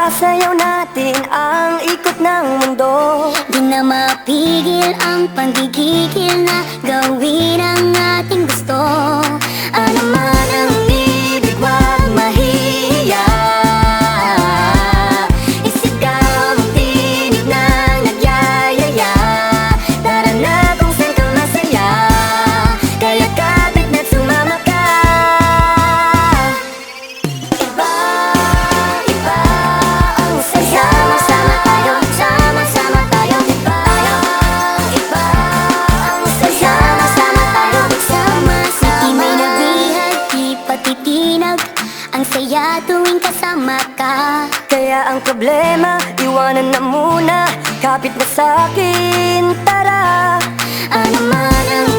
Sasayaw natin ang ikot ng mundo. Di na mapigil ang panggigigil na gawin ang ating gusto. Ano man ang ibig, wag mahiya. Isigaw ang tinig ng nagyayaya. Tara na kung saan ka masaya, kaya kapit na't sumama ka. Iba, iba ang saya. Sama-sama tayo, sama-sama tayo. Iba, iba ang saya. Sama-sama tayo, sama-sama. Di may nabihag, di patitinag. Ang saya tuwing kasama ka. Kaya ang problema, iwanan na muna. Kapit na sa'kin, tara. Ano man ang